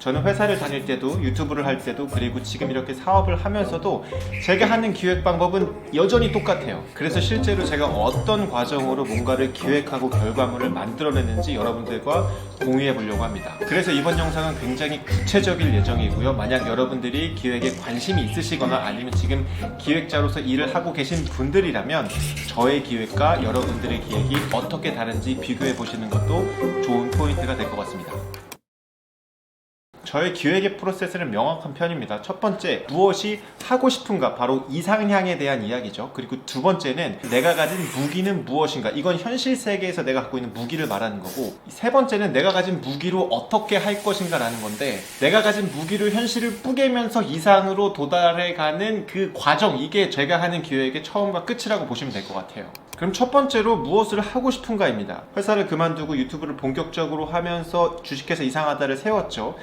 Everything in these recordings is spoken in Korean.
저는 회사를 다닐 때도 유튜브를 할 때도 그리고 지금 이렇게 사업을 하면서도 제가 하는 기획 방법은 여전히 똑같아요. 그래서 실제로 제가 어떤 과정으로 뭔가를 기획하고 결과물을 만들어내는지 여러분들과 공유해 보려고 합니다. 그래서 이번 영상은 굉장히 구체적일 예정이고요. 만약 여러분들이 기획에 관심이 있으시거나 아니면 지금 기획자로서 일을 하고 계신 분들이라면 저의 기획과 여러분들의 기획이 어떻게 다른지 비교해 보시는 것도 좋은 포인트가 될 것 같습니다. 저의 기획의 프로세스는 명확한 편입니다. 첫 번째, 무엇이 하고 싶은가, 바로 이상향에 대한 이야기죠. 그리고 두 번째는 내가 가진 무기는 무엇인가, 이건 현실 세계에서 내가 갖고 있는 무기를 말하는 거고, 세 번째는 내가 가진 무기로 어떻게 할 것인가 라는 건데, 내가 가진 무기로 현실을 뿌개면서 이상으로 도달해가는 그 과정, 이게 제가 하는 기획의 처음과 끝이라고 보시면 될 것 같아요. 그럼 첫 번째로 무엇을 하고 싶은가입니다. 회사를 그만두고 유튜브를 본격적으로 하면서 주식회사 이상하다를 세웠죠.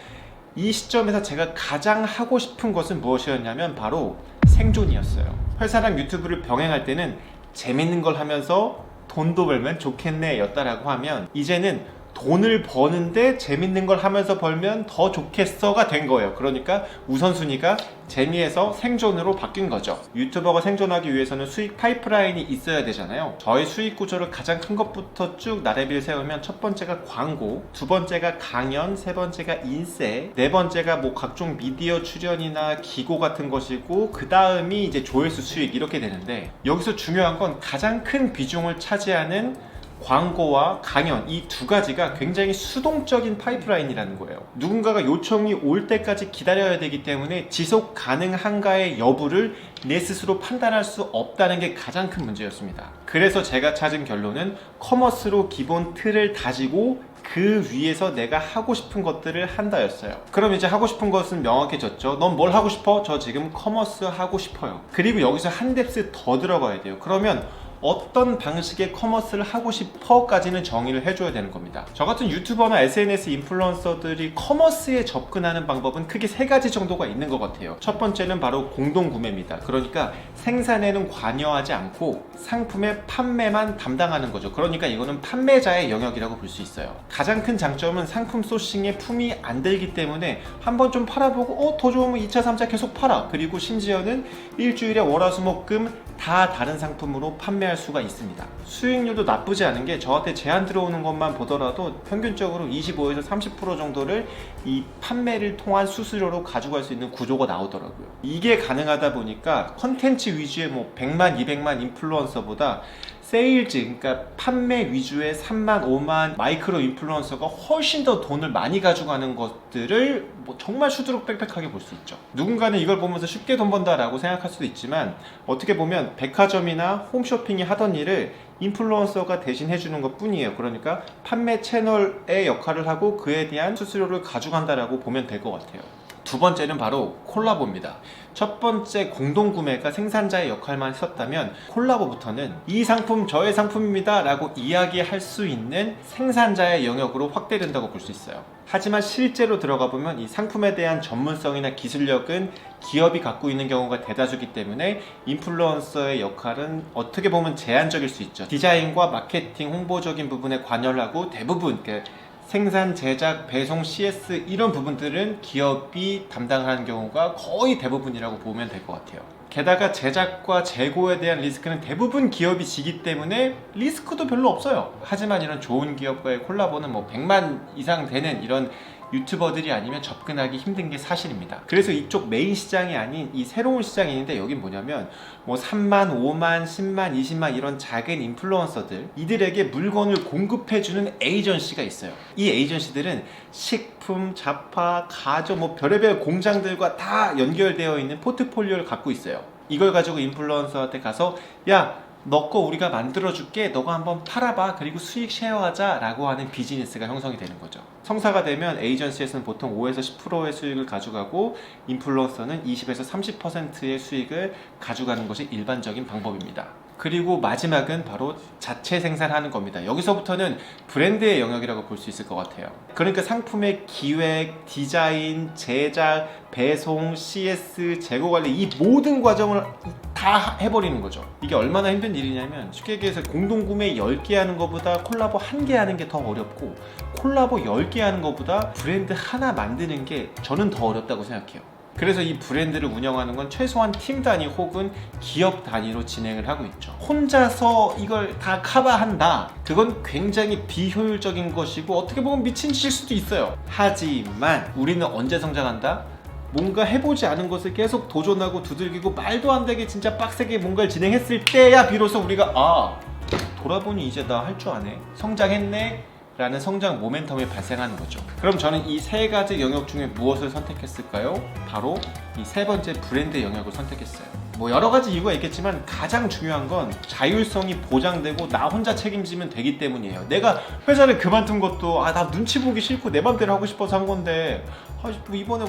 이 시점에서 제가 가장 하고 싶은 것은 무엇이었냐면 바로 생존이었어요. 회사랑 유튜브를 병행할 때는 재밌는 걸 하면서 돈도 벌면 좋겠네 였다라고 하면, 이제는 돈을 버는데 재밌는 걸 하면서 벌면 더 좋겠어가 된 거예요. 그러니까 우선순위가 재미에서 생존으로 바뀐 거죠. 유튜버가 생존하기 위해서는 수익 파이프라인이 있어야 되잖아요. 저의 수익 구조를 가장 큰 것부터 쭉 나래비를 세우면, 첫 번째가 광고, 두 번째가 강연, 세 번째가 인세, 네 번째가 뭐 각종 미디어 출연이나 기고 같은 것이고, 그 다음이 이제 조회수 수익, 이렇게 되는데, 여기서 중요한 건 가장 큰 비중을 차지하는 광고와 강연, 이 두 가지가 굉장히 수동적인 파이프라인이라는 거예요. 누군가가 요청이 올 때까지 기다려야 되기 때문에 지속 가능한가의 여부를 내 스스로 판단할 수 없다는 게 가장 큰 문제였습니다. 그래서 제가 찾은 결론은 커머스로 기본 틀을 다지고 그 위에서 내가 하고 싶은 것들을 한다였어요. 그럼 이제 하고 싶은 것은 명확해졌죠. 넌 뭘 하고 싶어? 저 지금 커머스 하고 싶어요. 그리고 여기서 한 뎁스 더 들어가야 돼요. 그러면 어떤 방식의 커머스를 하고 싶어 까지는 정의를 해줘야 되는 겁니다. 저 같은 유튜버나 SNS 인플루언서들이 커머스에 접근하는 방법은 크게 세 가지 정도가 있는 것 같아요. 첫 번째는 바로 공동구매입니다. 그러니까 생산에는 관여하지 않고 상품의 판매만 담당하는 거죠. 그러니까 이거는 판매자의 영역이라고 볼 수 있어요. 가장 큰 장점은 상품 소싱에 품이 안 들기 때문에 한번 좀 팔아보고 더 좋으면 2차, 3차 계속 팔아. 그리고 심지어는 일주일에 월화수목금 다 다른 상품으로 판매할 수가 있습니다. 수익률도 나쁘지 않은 게, 저한테 제안 들어오는 것만 보더라도 평균적으로 25에서 30% 정도를 이 판매를 통한 수수료로 가져갈 수 있는 구조가 나오더라고요. 이게 가능하다 보니까 컨텐츠 위주의 뭐 100만, 200만 인플루언서보다 세일즈, 그러니까 판매 위주의 3만, 5만 마이크로 인플루언서가 훨씬 더 돈을 많이 가져가는 것들을 뭐 정말 수두룩빽빽하게 볼 수 있죠. 누군가는 이걸 보면서 쉽게 돈 번다라고 생각할 수도 있지만, 어떻게 보면 백화점이나 홈쇼핑이 하던 일을 인플루언서가 대신 해주는 것 뿐이에요. 그러니까 판매 채널의 역할을 하고 그에 대한 수수료를 가져간다라고 보면 될 것 같아요. 두 번째는 바로 콜라보입니다. 첫 번째 공동구매가 생산자의 역할만 했었다면, 콜라보부터는 이 상품 저의 상품입니다 라고 이야기할 수 있는 생산자의 영역으로 확대된다고 볼 수 있어요. 하지만 실제로 들어가 보면 이 상품에 대한 전문성이나 기술력은 기업이 갖고 있는 경우가 대다수이기 때문에 인플루언서의 역할은 어떻게 보면 제한적일 수 있죠. 디자인과 마케팅, 홍보적인 부분에 관여를 하고, 대부분 생산, 제작, 배송, CS 이런 부분들은 기업이 담당하는 경우가 거의 대부분이라고 보면 될 것 같아요. 게다가 제작과 재고에 대한 리스크는 대부분 기업이 지기 때문에 리스크도 별로 없어요. 하지만 이런 좋은 기업과의 콜라보는 뭐 100만 이상 되는 이런 유튜버들이 아니면 접근하기 힘든 게 사실입니다. 그래서 이쪽 메인 시장이 아닌 이 새로운 시장이 있는데, 여긴 뭐냐면 뭐 3만, 5만, 10만, 20만 이런 작은 인플루언서들, 이들에게 물건을 공급해주는 에이전시가 있어요. 이 에이전시들은 식품, 잡화, 가전, 뭐 별의별 공장들과 다 연결되어 있는 포트폴리오를 갖고 있어요. 이걸 가지고 인플루언서한테 가서, 야, 너 거 우리가 만들어줄게, 너가 한번 팔아봐, 그리고 수익 쉐어하자 라고 하는 비즈니스가 형성이 되는 거죠. 성사가 되면 에이전시에서는 보통 5에서 10%의 수익을 가져가고, 인플루언서는 20에서 30%의 수익을 가져가는 것이 일반적인 방법입니다. 그리고 마지막은 바로 자체 생산하는 겁니다. 여기서부터는 브랜드의 영역이라고 볼 수 있을 것 같아요. 그러니까 상품의 기획, 디자인, 제작, 배송, CS, 재고 관리 이 모든 과정을 다 해버리는 거죠. 이게 얼마나 힘든 일이냐면 쉽게 얘기해서 공동구매 10개 하는 것보다 콜라보 1개 하는 게 더 어렵고 콜라보 10개 하는 것보다 브랜드 하나 만드는 게 저는 더 어렵다고 생각해요. 그래서 이 브랜드를 운영하는 건 최소한 팀 단위 혹은 기업 단위로 진행을 하고 있죠. 혼자서 이걸 다 커버한다. 그건 굉장히 비효율적인 것이고 어떻게 보면 미친 짓일 수도 있어요. 하지만 우리는 언제 성장한다? 뭔가 해보지 않은 것을 계속 도전하고 두들기고 말도 안 되게 진짜 빡세게 뭔가를 진행했을 때야 비로소 우리가 돌아보니 이제 나 할 줄 아네, 성장했네 라는 성장 모멘텀이 발생하는 거죠. 그럼 저는 이 세 가지 영역 중에 무엇을 선택했을까요? 바로 이 세 번째 브랜드 영역을 선택했어요. 뭐 여러 가지 이유가 있겠지만 가장 중요한 건 자율성이 보장되고 나 혼자 책임지면 되기 때문이에요. 내가 회사를 그만둔 것도 나 눈치 보기 싫고 내 맘대로 하고 싶어서 한 건데 이번에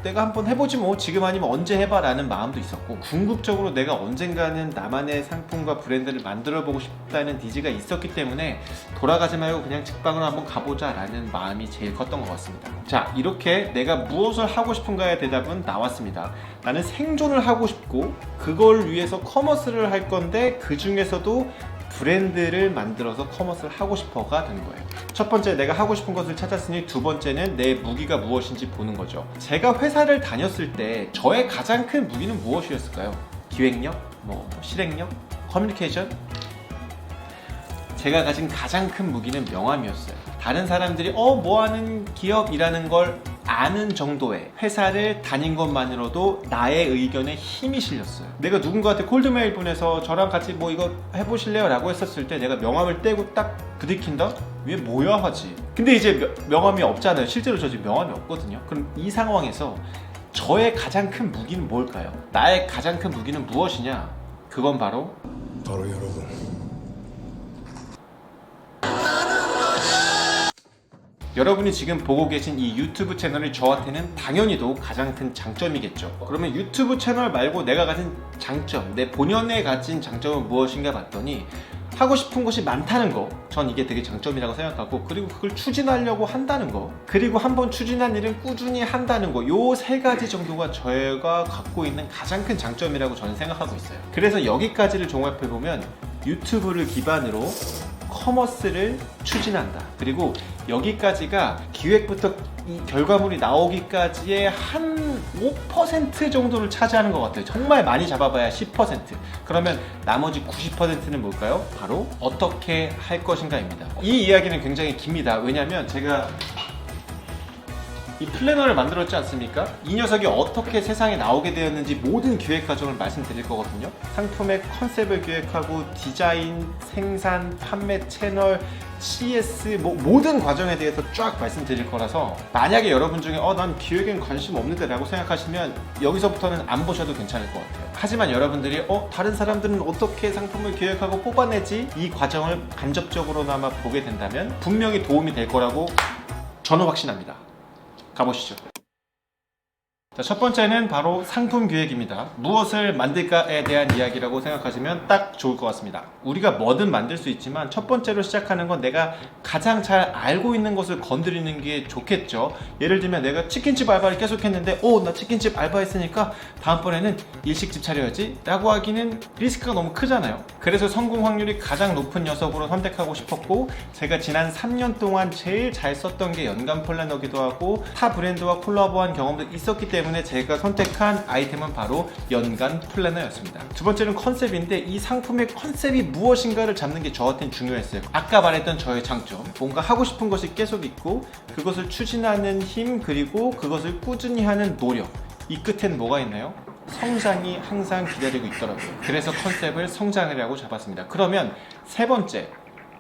내가 한번 해보지 뭐, 지금 아니면 언제 해봐 라는 마음도 있었고, 궁극적으로 내가 언젠가는 나만의 상품과 브랜드를 만들어 보고 싶다는 니즈가 있었기 때문에 돌아가지 말고 그냥 직방으로 한번 가보자 라는 마음이 제일 컸던 것 같습니다. 자, 이렇게 내가 무엇을 하고 싶은가의 대답은 나왔습니다. 나는 생존을 하고 싶고 그걸 위해서 커머스를 할 건데 그 중에서도 브랜드를 만들어서 커머스를 하고 싶어가 된 거예요. 첫 번째, 내가 하고 싶은 것을 찾았으니 두 번째는 내 무기가 무엇인지 보는 거죠. 제가 회사를 다녔을 때 저의 가장 큰 무기는 무엇이었을까요? 기획력? 실행력? 커뮤니케이션? 제가 가진 가장 큰 무기는 명함이었어요. 다른 사람들이 뭐하는 기업이라는 걸 아는 정도의 회사를 다닌 것만으로도 나의 의견에 힘이 실렸어요. 내가 누군가한테 콜드메일 보내서 저랑 같이 이거 해보실래요? 라고 했었을 때 내가 명함을 떼고 딱 부딪힌다? 왜 뭐야 하지? 근데 이제 명함이 없잖아요. 실제로 저 지금 명함이 없거든요. 그럼 이 상황에서 저의 가장 큰 무기는 뭘까요? 나의 가장 큰 무기는 무엇이냐? 그건 바로 여러분, 여러분이 지금 보고 계신 이 유튜브 채널이 저한테는 당연히도 가장 큰 장점이겠죠. 그러면 유튜브 채널 말고 내가 가진 장점, 내 본연에 가진 장점은 무엇인가 봤더니 하고 싶은 것이 많다는 거, 전 이게 되게 장점이라고 생각하고, 그리고 그걸 추진하려고 한다는 거, 그리고 한번 추진한 일은 꾸준히 한다는 거, 요 세 가지 정도가 저희가 갖고 있는 가장 큰 장점이라고 저는 생각하고 있어요. 그래서 여기까지를 종합해보면 유튜브를 기반으로 커머스를 추진한다. 그리고 여기까지가 기획부터 이 결과물이 나오기까지의 한 5% 정도를 차지하는 것 같아요. 정말 많이 잡아봐야 10%. 그러면 나머지 90%는 뭘까요? 바로 어떻게 할 것인가입니다. 이 이야기는 굉장히 깁니다. 왜냐하면 제가 이 플래너를 만들었지 않습니까? 이 녀석이 어떻게 세상에 나오게 되었는지 모든 기획 과정을 말씀드릴 거거든요. 상품의 컨셉을 기획하고 디자인, 생산, 판매 채널, CS 모든 과정에 대해서 쫙 말씀드릴 거라서, 만약에 여러분 중에 난 기획엔 관심 없는데 라고 생각하시면 여기서부터는 안 보셔도 괜찮을 것 같아요. 하지만 여러분들이 다른 사람들은 어떻게 상품을 기획하고 뽑아내지? 이 과정을 간접적으로나마 보게 된다면 분명히 도움이 될 거라고 저는 확신합니다. 가보시죠. 자, 첫 번째는 바로 상품 기획입니다. 무엇을 만들까에 대한 이야기라고 생각하시면 딱 좋을 것 같습니다. 우리가 뭐든 만들 수 있지만 첫 번째로 시작하는 건 내가 가장 잘 알고 있는 것을 건드리는 게 좋겠죠. 예를 들면 내가 치킨집 알바를 계속 했는데 나 치킨집 알바했으니까 다음번에는 일식집 차려야지 라고 하기는 리스크가 너무 크잖아요. 그래서 성공 확률이 가장 높은 녀석으로 선택하고 싶었고, 제가 지난 3년 동안 제일 잘 썼던 게 연간 플래너기도 하고 타 브랜드와 콜라보한 경험도 있었기 때문에 제가 선택한 아이템은 바로 연간 플래너였습니다. 두 번째는 컨셉인데, 이 상품의 컨셉이 무엇인가를 잡는 게 저한테는 중요했어요. 아까 말했던 저의 장점, 뭔가 하고 싶은 것이 계속 있고 그것을 추진하는 힘, 그리고 그것을 꾸준히 하는 노력, 이 끝엔 뭐가 있나요? 성장이 항상 기다리고 있더라고요. 그래서 컨셉을 성장이라고 잡았습니다. 그러면 세 번째,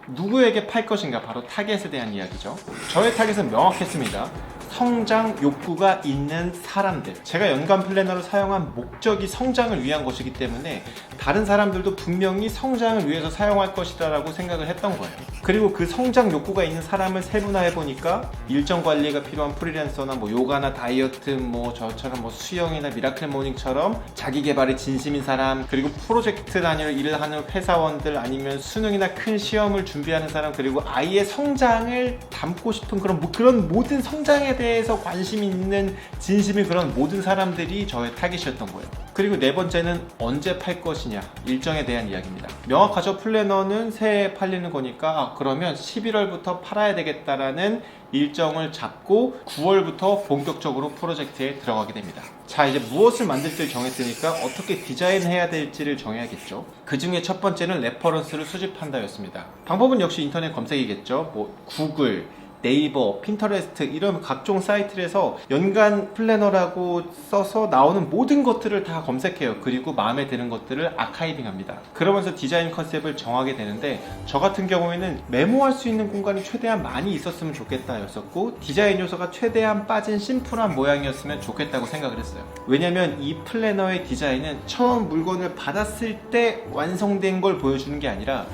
누구에게 팔 것인가, 바로 타겟에 대한 이야기죠. 저의 타겟은 명확했습니다. 성장 욕구가 있는 사람들. 제가 연간 플래너를 사용한 목적이 성장을 위한 것이기 때문에 다른 사람들도 분명히 성장을 위해서 사용할 것이다 라고 생각을 했던 거예요. 그리고 그 성장 욕구가 있는 사람을 세분화해 보니까 일정 관리가 필요한 프리랜서나 뭐 요가나 다이어트, 뭐 저처럼 뭐 수영이나 미라클 모닝처럼 자기 개발에 진심인 사람, 그리고 프로젝트 단위로 일을 하는 회사원들, 아니면 수능이나 큰 시험을 준비하는 사람, 그리고 아이의 성장을 담고 싶은 그런 모든 성장에 대해서 관심이 있는 진심인 그런 모든 사람들이 저의 타깃이었던 거예요. 그리고 네 번째는 언제 팔 것이냐, 일정에 대한 이야기입니다. 명확하죠. 플래너는 새해에 팔리는 거니까 그러면 11월부터 팔아야 되겠다라는 일정을 잡고 9월부터 본격적으로 프로젝트에 들어가게 됩니다. 자, 이제 무엇을 만들지를 정했으니까 어떻게 디자인해야 될지를 정해야겠죠. 그 중에 첫 번째는 레퍼런스를 수집한다 였습니다. 방법은 역시 인터넷 검색이겠죠. 뭐 구글, 네이버, 핀터레스트 이런 각종 사이트에서 연간 플래너라고 써서 나오는 모든 것들을 다 검색해요. 그리고 마음에 드는 것들을 아카이빙합니다. 그러면서 디자인 컨셉을 정하게 되는데, 저 같은 경우에는 메모할 수 있는 공간이 최대한 많이 있었으면 좋겠다 였었고, 디자인 요소가 최대한 빠진 심플한 모양이었으면 좋겠다고 생각을 했어요. 왜냐면 이 플래너의 디자인은 처음 물건을 받았을 때 완성된 걸 보여주는 게 아니라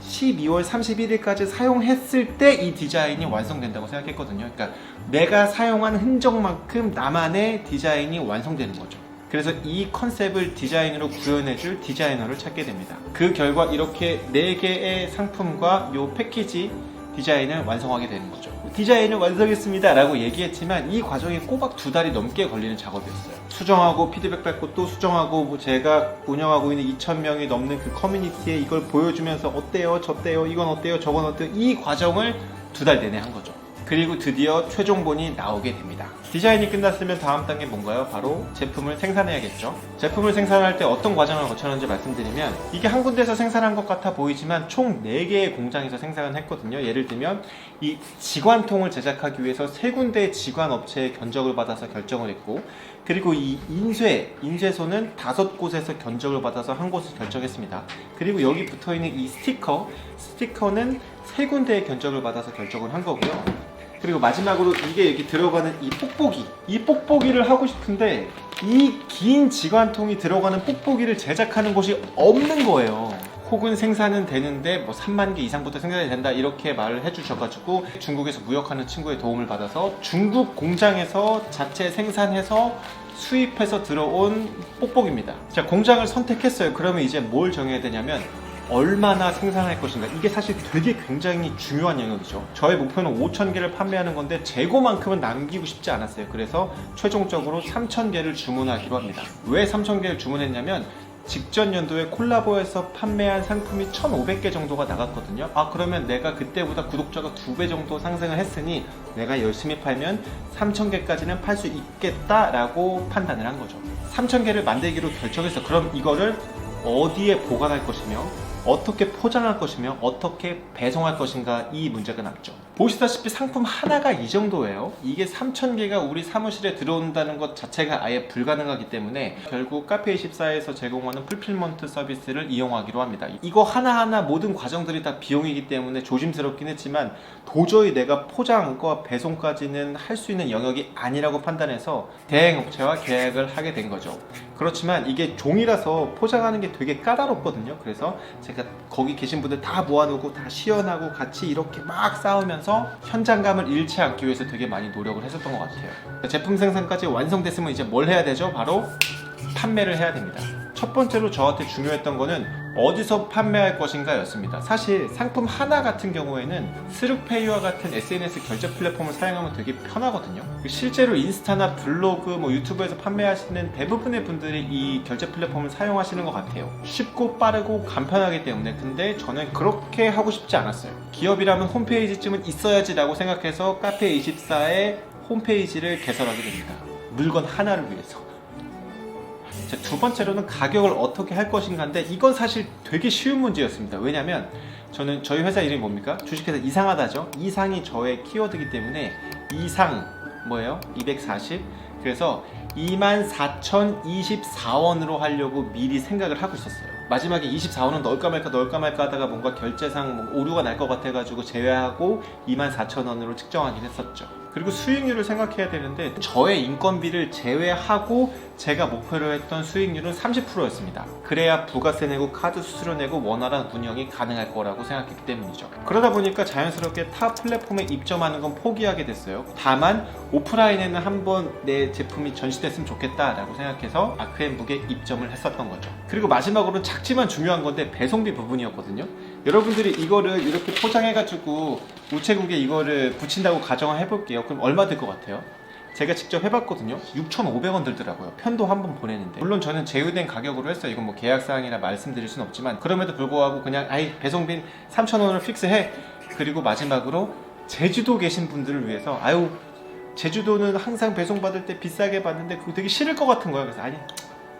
12월 31일까지 사용했을 때 이 디자인이 완성된다고 생각했거든요. 그러니까 내가 사용한 흔적만큼 나만의 디자인이 완성되는 거죠. 그래서 이 컨셉을 디자인으로 구현해줄 디자이너를 찾게 됩니다. 그 결과 이렇게 4개의 상품과 이 패키지 디자인을 완성하게 되는 거죠. 디자인을 완성했습니다 라고 얘기했지만 이 과정이 꼬박 2달이 넘게 걸리는 작업이었어요. 수정하고 피드백 받고 또 수정하고, 뭐 제가 운영하고 있는 2,000명이 넘는 그 커뮤니티에 이걸 보여주면서 어때요? 저때요? 이건 어때요? 저건 어때요? 이 과정을 2달 내내 한 거죠. 그리고 드디어 최종본이 나오게 됩니다. 디자인이 끝났으면 다음 단계 뭔가요? 바로 제품을 생산해야겠죠. 제품을 생산할 때 어떤 과정을 거쳤는지 말씀드리면, 이게 한 군데서 생산한 것 같아 보이지만 총 4개의 공장에서 생산을 했거든요. 예를 들면 이 지관통을 제작하기 위해서 3군데의 지관업체의 견적을 받아서 결정을 했고, 그리고 이 인쇄소는 5곳에서 견적을 받아서 한 곳을 결정했습니다. 그리고 여기 붙어있는 이 스티커는 3군데의 견적을 받아서 결정을 한 거고요. 그리고 마지막으로 이게 여기 들어가는 이 뽁뽁이를 하고 싶은데 이 긴 지관통이 들어가는 뽁뽁이를 제작하는 곳이 없는 거예요. 혹은 생산은 되는데 뭐 3만 개 이상부터 생산이 된다 이렇게 말을 해주셔가지고 중국에서 무역하는 친구의 도움을 받아서 중국 공장에서 자체 생산해서 수입해서 들어온 뽁뽁입니다. 자, 공장을 선택했어요. 그러면 이제 뭘 정해야 되냐면 얼마나 생산할 것인가. 이게 사실 되게 굉장히 중요한 영역이죠. 저의 목표는 5,000개를 판매하는 건데 재고만큼은 남기고 싶지 않았어요. 그래서 최종적으로 3,000개를 주문하기로 합니다. 왜 3,000개를 주문했냐면 직전 연도에 콜라보에서 판매한 상품이 1,500개 정도가 나갔거든요. 그러면 내가 그때보다 구독자가 2배 정도 상승을 했으니 내가 열심히 팔면 3,000개까지는 팔 수 있겠다라고 판단을 한 거죠. 3,000개를 만들기로 결정했어. 그럼 이거를 어디에 보관할 것이며 어떻게 포장할 것이며 어떻게 배송할 것인가, 이 문제가 남죠. 보시다시피 상품 하나가 이 정도예요. 이게 3,000개가 우리 사무실에 들어온다는 것 자체가 아예 불가능하기 때문에 결국 카페24에서 제공하는 풀필먼트 서비스를 이용하기로 합니다. 이거 하나하나 모든 과정들이 다 비용이기 때문에 조심스럽긴 했지만 도저히 내가 포장과 배송까지는 할 수 있는 영역이 아니라고 판단해서 대행업체와 계약을 하게 된 거죠. 그렇지만 이게 종이라서 포장하는 게 되게 까다롭거든요. 그래서 제가 거기 계신 분들 다 모아놓고 다 시연하고 같이 이렇게 막 싸우면서 현장감을 잃지 않기 위해서 되게 많이 노력을 했었던 것 같아요. 제품 생산까지 완성됐으면 이제 뭘 해야 되죠? 바로 판매를 해야 됩니다. 첫 번째로 저한테 중요했던 거는 어디서 판매할 것인가 였습니다. 사실 상품 하나 같은 경우에는 스룩페이와 같은 SNS 결제 플랫폼을 사용하면 되게 편하거든요. 실제로 인스타나 블로그, 유튜브에서 판매하시는 대부분의 분들이 이 결제 플랫폼을 사용하시는 것 같아요. 쉽고 빠르고 간편하기 때문에. 근데 저는 그렇게 하고 싶지 않았어요. 기업이라면 홈페이지쯤은 있어야지 라고 생각해서 카페24의 홈페이지를 개설하게 됩니다. 물건 하나를 위해서. 두 번째로는 가격을 어떻게 할 것인가인데 이건 사실 되게 쉬운 문제였습니다. 왜냐면 저희 회사 이름이 뭡니까? 주식회사 이상하다죠. 이상이 저의 키워드이기 때문에 이상 뭐예요? 240. 그래서 24,024원으로 하려고 미리 생각을 하고 있었어요. 마지막에 24원은 넣을까 말까 하다가 뭔가 결제상 오류가 날 것 같아가지고 제외하고 24,000원으로 측정하긴 했었죠. 그리고 수익률을 생각해야 되는데 저의 인건비를 제외하고 제가 목표로 했던 수익률은 30%였습니다. 그래야 부가세 내고 카드 수수료 내고 원활한 운영이 가능할 거라고 생각했기 때문이죠. 그러다 보니까 자연스럽게 타 플랫폼에 입점하는 건 포기하게 됐어요. 다만 오프라인에는 한번 내 제품이 전시됐으면 좋겠다라고 생각해서 아크앤북에 입점을 했었던 거죠. 그리고 마지막으로는 작지만 중요한 건데 배송비 부분이었거든요. 여러분들이 이거를 이렇게 포장해가지고 우체국에 이거를 붙인다고 가정을 해볼게요. 그럼 얼마 들 것 같아요? 제가 직접 해봤거든요. 6,500원 들더라고요. 편도 한 번 보내는데. 물론 저는 제휴된 가격으로 했어요. 이건 뭐 계약사항이라 말씀드릴 순 없지만 그럼에도 불구하고 그냥 배송비 3,000원을 픽스해. 그리고 마지막으로 제주도 계신 분들을 위해서 제주도는 항상 배송받을 때 비싸게 받는데 그거 되게 싫을 것 같은 거예요. 그래서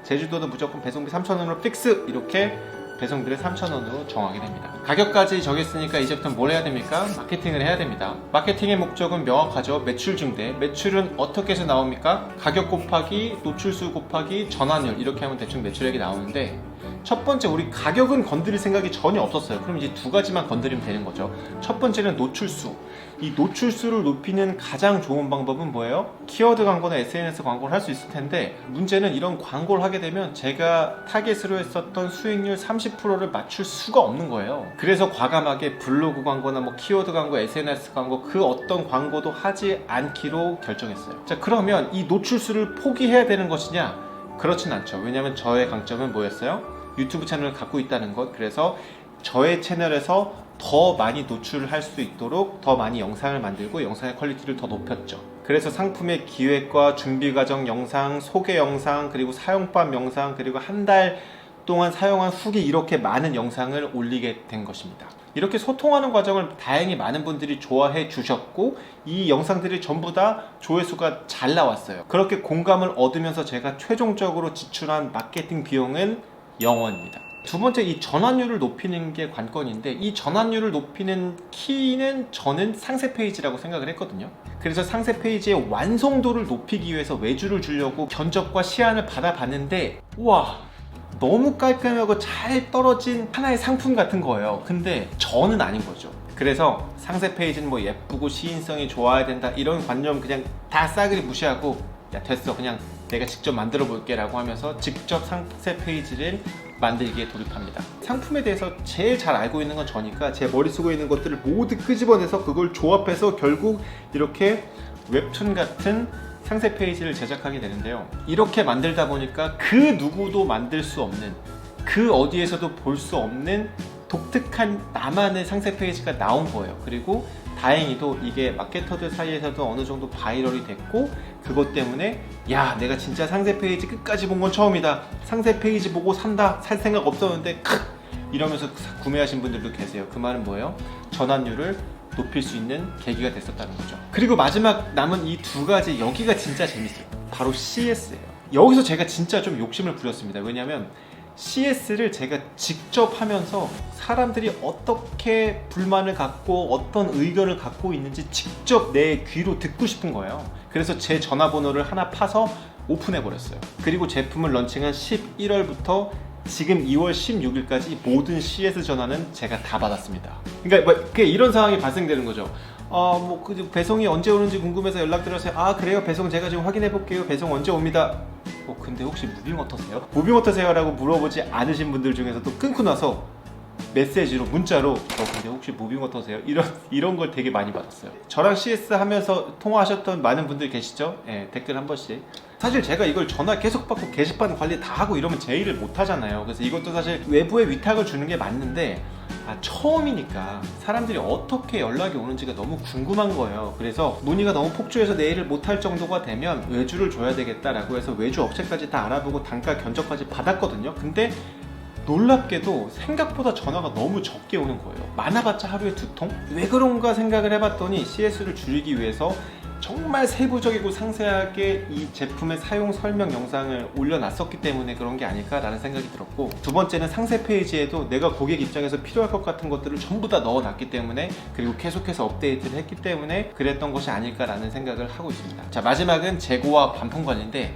제주도도 무조건 배송비 3,000원으로 픽스! 이렇게 배송비를 3,000원으로 정하게 됩니다. 가격까지 정했으니까 이제부터 뭘 해야 됩니까? 마케팅을 해야 됩니다. 마케팅의 목적은 명확하죠. 매출 증대. 매출은 어떻게 해서 나옵니까? 가격 곱하기 노출수 곱하기 전환율, 이렇게 하면 대충 매출액이 나오는데, 첫 번째, 우리 가격은 건드릴 생각이 전혀 없었어요. 그럼 이제 두 가지만 건드리면 되는 거죠. 첫 번째는 노출수. 이 노출수를 높이는 가장 좋은 방법은 뭐예요? 키워드 광고나 SNS 광고를 할 수 있을 텐데, 문제는 이런 광고를 하게 되면 제가 타겟으로 했었던 수익률 30%를 맞출 수가 없는 거예요. 그래서 과감하게 블로그 광고나 키워드 광고, SNS 광고, 그 어떤 광고도 하지 않기로 결정했어요. 자, 그러면 이 노출수를 포기해야 되는 것이냐? 그렇진 않죠. 왜냐면 저의 강점은 뭐였어요? 유튜브 채널을 갖고 있다는 것. 그래서 저의 채널에서 더 많이 노출을 할 수 있도록 더 많이 영상을 만들고 영상의 퀄리티를 더 높였죠. 그래서 상품의 기획과 준비 과정 영상, 소개 영상, 그리고 사용법 영상, 그리고 한 달 동안 사용한 후기, 이렇게 많은 영상을 올리게 된 것입니다. 이렇게 소통하는 과정을 다행히 많은 분들이 좋아해 주셨고, 이 영상들이 전부 다 조회수가 잘 나왔어요. 그렇게 공감을 얻으면서 제가 최종적으로 지출한 마케팅 비용은 0원입니다. 두 번째, 이 전환율을 높이는 게 관건인데, 이 전환율을 높이는 키는 저는 상세 페이지라고 생각을 했거든요. 그래서 상세 페이지의 완성도를 높이기 위해서 외주를 주려고 견적과 시안을 받아봤는데, 와, 너무 깔끔하고 잘 떨어진 하나의 상품 같은 거예요. 근데 저는 아닌 거죠. 그래서 상세 페이지는 예쁘고 시인성이 좋아야 된다, 이런 관념 그냥 다 싸그리 무시하고, 야 됐어, 그냥 내가 직접 만들어 볼게 라고 하면서 직접 상세 페이지를 만들기에 돌입합니다. 상품에 대해서 제일 잘 알고 있는 건 저니까 제 머릿속에 있는 것들을 모두 끄집어내서 그걸 조합해서 결국 이렇게 웹툰 같은 상세 페이지를 제작하게 되는데요. 이렇게 만들다 보니까 그 누구도 만들 수 없는, 그 어디에서도 볼 수 없는 독특한 나만의 상세 페이지가 나온 거예요. 그리고 다행히도 이게 마케터들 사이에서도 어느 정도 바이럴이 됐고, 그것 때문에 야, 내가 진짜 상세 페이지 끝까지 본 건 처음이다, 상세 페이지 보고 산다, 살 생각 없었는데 이러면서 구매하신 분들도 계세요. 그 말은 뭐예요? 전환율을 높일 수 있는 계기가 됐었다는 거죠. 그리고 마지막 남은 이 두 가지, 여기가 진짜 재밌어요. 바로 CS예요. 여기서 제가 진짜 좀 욕심을 부렸습니다. 왜냐면 CS를 제가 직접 하면서 사람들이 어떻게 불만을 갖고 어떤 의견을 갖고 있는지 직접 내 귀로 듣고 싶은 거예요. 그래서 제 전화번호를 하나 파서 오픈해버렸어요. 그리고 제품을 런칭한 11월부터 지금 2월 16일까지 모든 CS 전화는 제가 다 받았습니다. 그러니까 이런 상황이 발생되는 거죠. 배송이 언제 오는지 궁금해서 연락드렸어요. 그래요, 배송 제가 지금 확인해 볼게요. 배송 언제 옵니다. 근데 혹시 무빙 어떠세요? 무빙 어떠세요? 라고 물어보지 않으신 분들 중에서도 끊고 나서 메시지로, 문자로 근데 혹시 무빙 어떠세요? 이런 걸 되게 많이 받았어요. 저랑 CS 하면서 통화하셨던 많은 분들 계시죠? 댓글 한 번씩. 사실 제가 이걸 전화 계속 받고 게시판 관리 다 하고 이러면 제 일을 못 하잖아요. 그래서 이것도 사실 외부에 위탁을 주는 게 맞는데, 처음이니까 사람들이 어떻게 연락이 오는지가 너무 궁금한 거예요. 그래서 문의가 너무 폭주해서 내 일을 못할 정도가 되면 외주를 줘야 되겠다라고 해서 외주 업체까지 다 알아보고 단가 견적까지 받았거든요. 근데 놀랍게도 생각보다 전화가 너무 적게 오는 거예요. 많아봤자 하루에 2통? 왜 그런가 생각을 해봤더니 CS를 줄이기 위해서 정말 세부적이고 상세하게 이 제품의 사용 설명 영상을 올려놨었기 때문에 그런 게 아닐까라는 생각이 들었고, 두 번째는 상세 페이지에도 내가 고객 입장에서 필요할 것 같은 것들을 전부 다 넣어놨기 때문에, 그리고 계속해서 업데이트를 했기 때문에 그랬던 것이 아닐까라는 생각을 하고 있습니다. 자, 마지막은 재고와 반품관인데,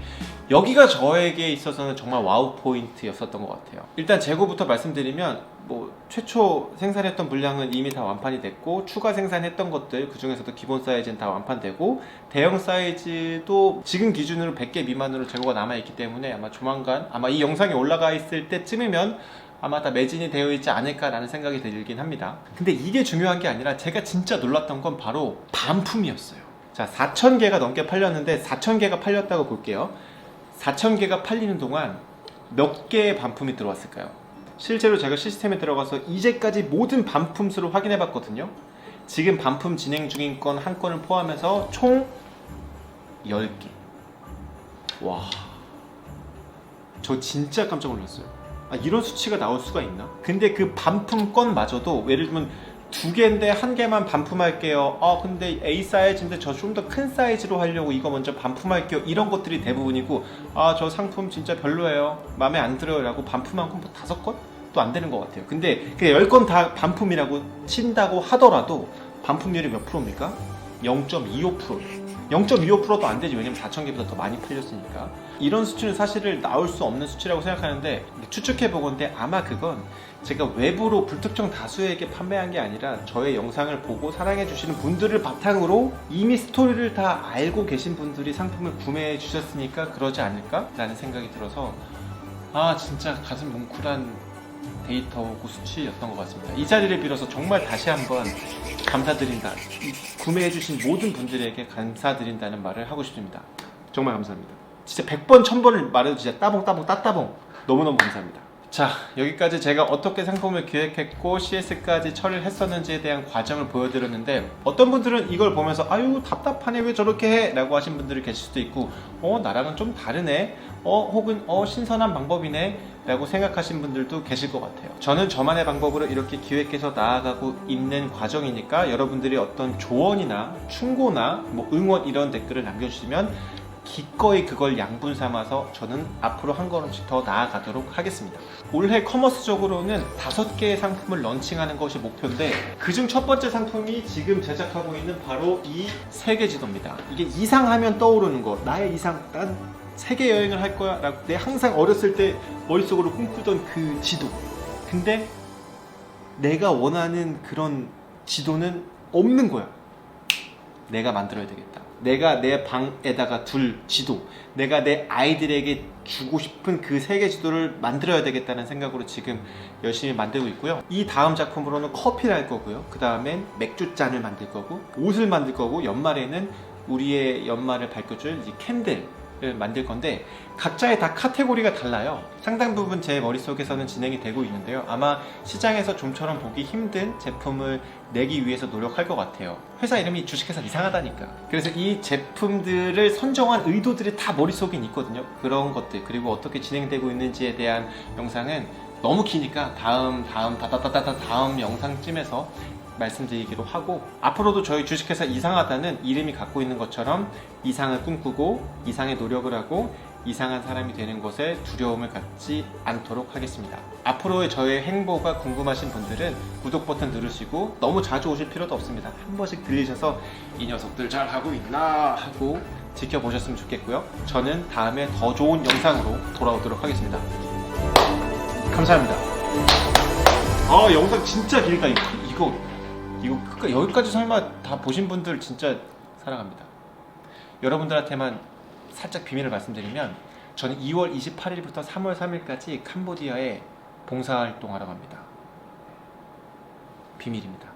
여기가 저에게 있어서는 정말 와우 포인트였었던 것 같아요. 일단 재고부터 말씀드리면 뭐 최초 생산했던 물량은 이미 다 완판이 됐고, 추가 생산했던 것들 그 중에서도 기본 사이즈는 다 완판되고, 대형 사이즈도 지금 기준으로 100개 미만으로 재고가 남아있기 때문에 아마 조만간, 아마 이 영상이 올라가 있을 때쯤이면 아마 다 매진이 되어 있지 않을까라는 생각이 들긴 합니다. 근데 이게 중요한 게 아니라 제가 진짜 놀랐던 건 바로 반품이었어요. 자, 4,000개가 넘게 팔렸는데 4,000개가 팔렸다고 볼게요. 4,000개가 팔리는 동안 몇 개의 반품이 들어왔을까요? 실제로 제가 시스템에 들어가서 이제까지 모든 반품 수를 확인해 봤거든요. 지금 반품 진행 중인 건 한 건을 포함해서 총 10개. 와, 저 진짜 깜짝 놀랐어요. 아, 이런 수치가 나올 수가 있나? 근데 그 반품 건마저도 예를 들면 2개인데 1개만 반품할게요. 근데 A 사이즈인데 저 좀 더 큰 사이즈로 하려고 이거 먼저 반품할게요. 이런 것들이 대부분이고, 저 상품 진짜 별로예요, 마음에 안 들어요 라고 반품한 건 뭐 5건? 또 안 되는 것 같아요. 근데 그 10건 다 반품이라고 친다고 하더라도 반품률이 몇 프로입니까? 0.25%. 0.25%도 안 되지. 왜냐면 4,000개보다 더 많이 팔렸으니까. 이런 수치는 사실 나올 수 없는 수치라고 생각하는데, 추측해보건데 아마 그건 제가 외부로 불특정 다수에게 판매한 게 아니라 저의 영상을 보고 사랑해주시는 분들을 바탕으로 이미 스토리를 다 알고 계신 분들이 상품을 구매해 주셨으니까 그러지 않을까? 라는 생각이 들어서 진짜 가슴 뭉클한 데이터고 수치였던 것 같습니다. 이 자리를 빌어서 정말 다시 한번 감사드린다, 구매해주신 모든 분들에게 감사드린다는 말을 하고 싶습니다. 정말 감사합니다. 진짜 100번 1000번을 말해도 진짜 따봉따봉 따따봉 너무너무 감사합니다. 자, 여기까지 제가 어떻게 상품을 기획했고 CS까지 처리를 했었는지에 대한 과정을 보여드렸는데, 어떤 분들은 이걸 보면서 아유 답답하네, 왜 저렇게 해? 라고 하신 분들이 계실 수도 있고, 나랑은 좀 다르네, 혹은 신선한 방법이네 라고 생각하신 분들도 계실 것 같아요. 저는 저만의 방법으로 이렇게 기획해서 나아가고 있는 과정이니까 여러분들이 어떤 조언이나 충고나 뭐 응원 이런 댓글을 남겨주시면 기꺼이 그걸 양분 삼아서 저는 앞으로 한 걸음씩 더 나아가도록 하겠습니다. 올해 커머스적으로는 5개의 상품을 런칭하는 것이 목표인데, 그중 첫 번째 상품이 지금 제작하고 있는 바로 이 세계 지도입니다. 이게 이상하면 떠오르는 거, 나의 이상, 난 세계 여행을 할 거야 라고 내 항상 어렸을 때 머릿속으로 꿈꾸던 그 지도. 근데 내가 원하는 그런 지도는 없는 거야. 내가 만들어야 되겠다. 내가 내 방에다가 둘 지도, 내가 내 아이들에게 주고 싶은 그 세계 지도를 만들어야 되겠다는 생각으로 지금 열심히 만들고 있고요. 이 다음 작품으로는 커피를 할 거고요. 그 다음엔 맥주잔을 만들 거고, 옷을 만들 거고, 연말에는 우리의 연말을 밝혀줄 이 캔들을 만들 건데, 각자의 다 카테고리가 달라요. 상당 부분 제 머릿속에서는 진행이 되고 있는데요. 아마 시장에서 좀처럼 보기 힘든 제품을 내기 위해서 노력할 것 같아요. 회사 이름이 주식회사 이상하다니까. 그래서 이 제품들을 선정한 의도들이 다 머릿속에 있거든요. 그런 것들, 그리고 어떻게 진행되고 있는지에 대한 영상은 너무 기니까 다음 영상쯤에서 말씀드리기로 하고, 앞으로도 저희 주식회사 이상하다는 이름이 갖고 있는 것처럼 이상을 꿈꾸고 이상의 노력을 하고 이상한 사람이 되는 것에 두려움을 갖지 않도록 하겠습니다. 앞으로의 저의 행보가 궁금하신 분들은 구독 버튼 누르시고, 너무 자주 오실 필요도 없습니다. 한 번씩 들리셔서 이 녀석들 잘 하고 있나 하고 지켜보셨으면 좋겠고요. 저는 다음에 더 좋은 영상으로 돌아오도록 하겠습니다. 감사합니다. 영상 진짜 길다. 이거 여기까지 설마 다 보신 분들 진짜 사랑합니다. 여러분들한테만 살짝 비밀을 말씀드리면, 저는 2월 28일부터 3월 3일까지 캄보디아에 봉사활동하러 갑니다. 비밀입니다.